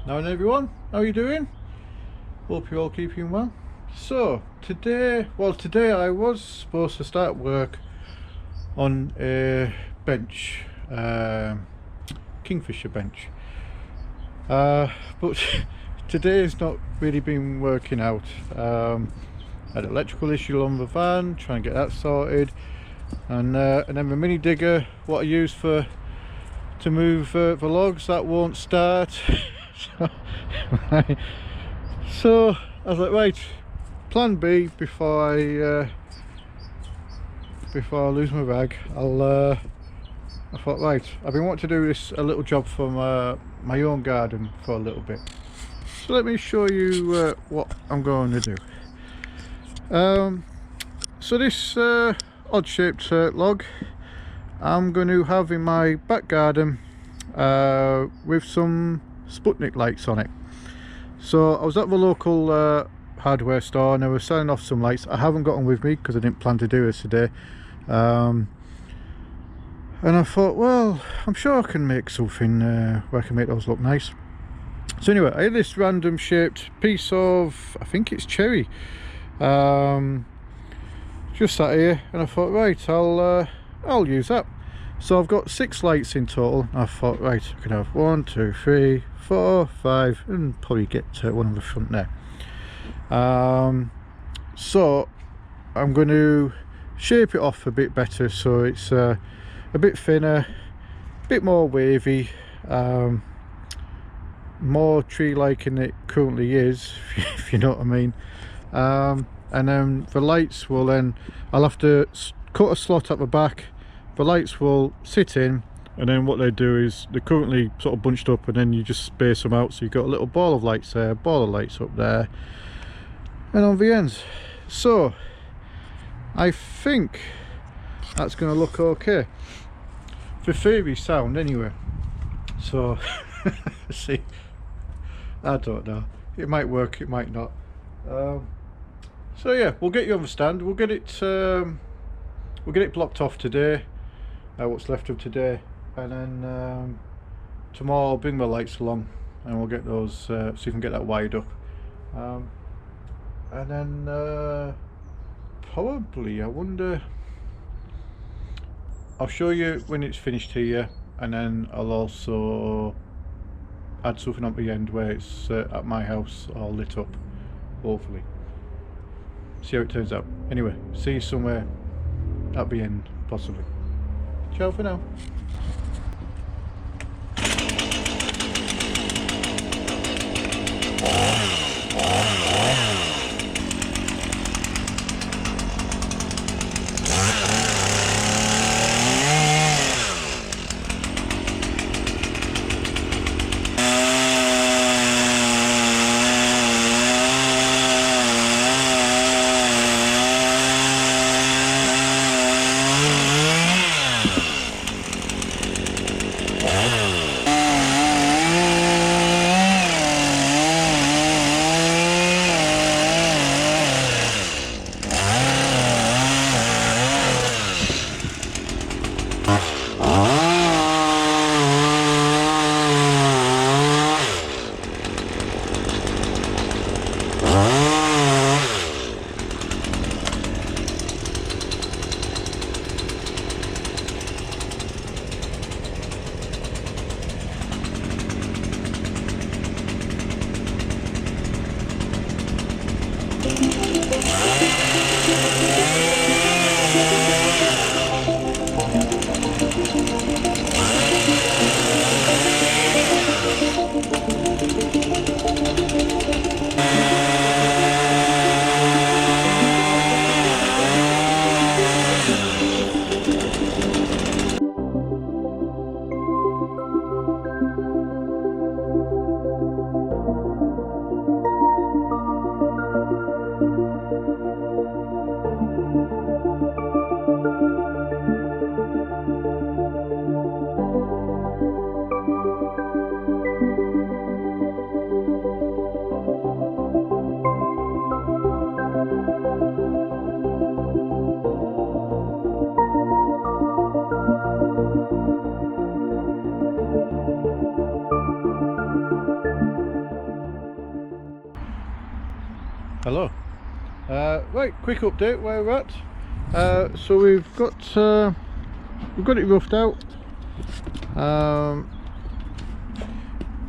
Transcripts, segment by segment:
Now then everyone, how are you doing? Hope you're all keeping well. So today I was supposed to start work on a bench, kingfisher bench, but today's not really been working out. Had an electrical issue on the van, trying to get that sorted, and then the mini digger what I use to move the logs, that won't start. So I was like, right, plan B before I lose my rag. I thought, right, I've been wanting to do a little job for my own garden for a little bit. So let me show you what I'm going to do. So this odd shaped log I'm going to have in my back garden with some Sputnik lights on it. So I was at the local hardware store and they were selling off some lights. I haven't got them with me because I didn't plan to do this today, and I thought, well, I'm sure I can make something where I can make those look nice. So anyway, I had this random shaped piece of, I think it's cherry, just sat here, and I thought, right, I'll use that. So I've got 6 lights in total. I thought, right, I could have 1, 2, 3, 4, 5, and probably get one on the front there. So I'm going to shape it off a bit better so it's a bit thinner, a bit more wavy, more tree-like than it currently is, if you know what I mean. And then the lights will I'll have to cut a slot at the back. The lights will sit in, and then what they do is they're currently sort of bunched up, and then you just space them out, so you've got a little ball of lights there, ball of lights up there, and on the ends. So I think that's going to look okay. The theory sound anyway. So see, I don't know, it might work, it might not. So yeah, we'll get you on the stand. We'll get it blocked off today, what's left of today, and then tomorrow I'll bring my lights along and we'll get those, so you can get that wired up, and then probably, I wonder, I'll show you when it's finished here, and then I'll also add something at the end where it's at my house all lit up, hopefully. See how it turns out. Anyway, see you somewhere at the end, possibly. Ciao for now. Hello. Right, quick update where we're at. So we've got it roughed out, and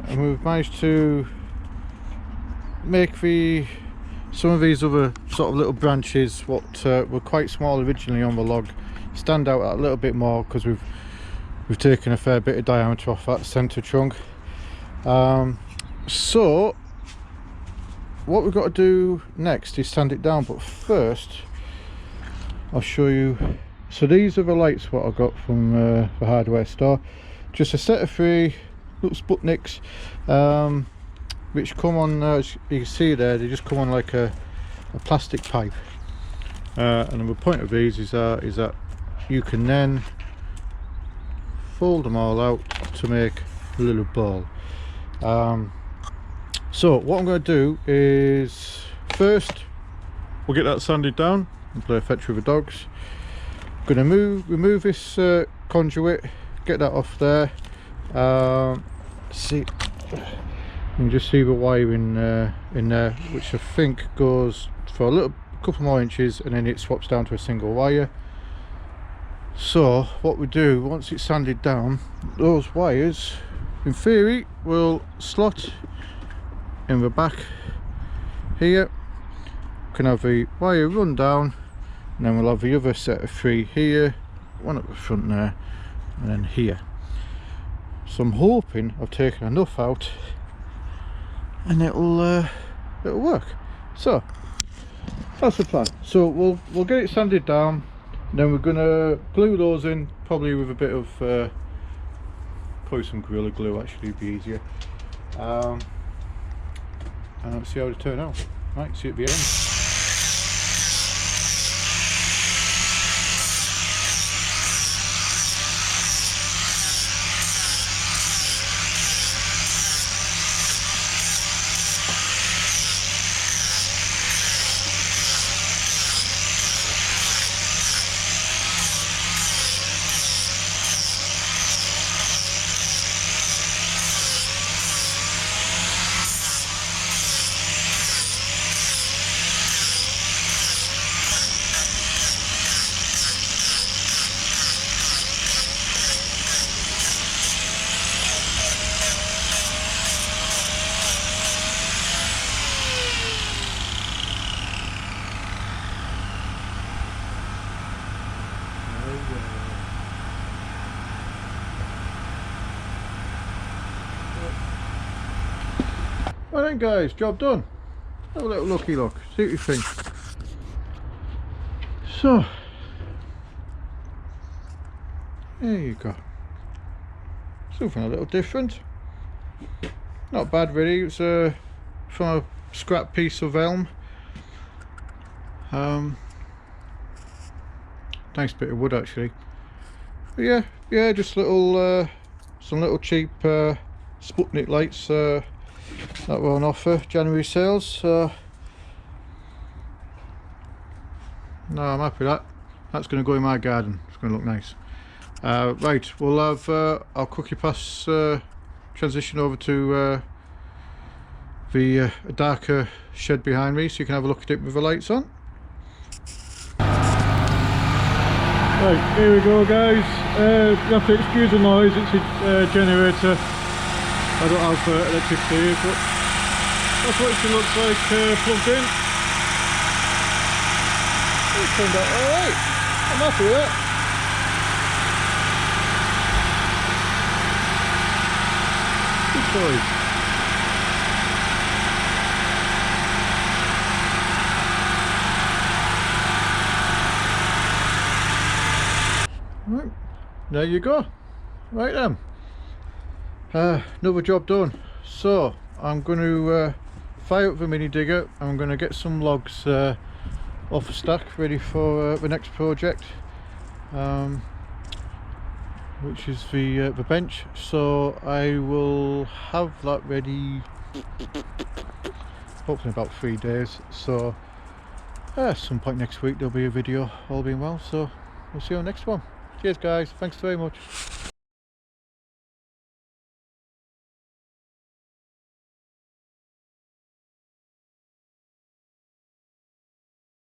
we've managed to make some of these other sort of little branches, what were quite small originally on the log, stand out a little bit more because we've taken a fair bit of diameter off that centre trunk. So what we've got to do next is sand it down, but first I'll show you. So these are the lights what I got from the hardware store, just a set of 3 little Sputniks, which come on, as you can see there, they just come on like a plastic pipe, and the point of these is that you can then fold them all out to make a little ball. So what I'm going to do is, first we'll get that sanded down and play fetch with the dogs. I'm going to remove this conduit, get that off there. See, you can just see the wire in there, which I think goes for a couple more inches, and then it swaps down to a single wire. So what we do, once it's sanded down, those wires in theory will slot in the back here. We can have the wire run down, and then we'll have the other set of 3 here, one at the front there, and then here. So I'm hoping I've taken enough out and it'll work. So that's the plan. So we'll get it sanded down, and then we're gonna glue those in, probably with a bit of probably some Gorilla Glue, actually be easier, and let's see how they turn out. Right, see you at the end. Well then guys, job done. Have a little looky look, see what you think. So there you go, something a little different, not bad really. It's from a scrap piece of elm. Nice bit of wood actually. But yeah, just little some little cheap Sputnik lights that were on offer, January sales. So no, I'm happy with that. That's going to go in my garden. It's going to look nice. Right, we'll have I'll quickly pass transition over to the darker shed behind me, so you can have a look at it with the lights on. Right, here we go guys. You have to excuse the noise, it's a generator. I don't have electricity here, but that's what it looks like plugged in. It turned out alright. I'm happy with that. Good choice. Right, there you go. Right then. Another job done. So I'm going to fire up the mini digger. I'm going to get some logs off a stack ready for the next project, which is the bench. So I will have that ready hopefully in about 3 days. So at some point next week there'll be a video, all being well. So we'll see you on the next one. Cheers guys, thanks very much.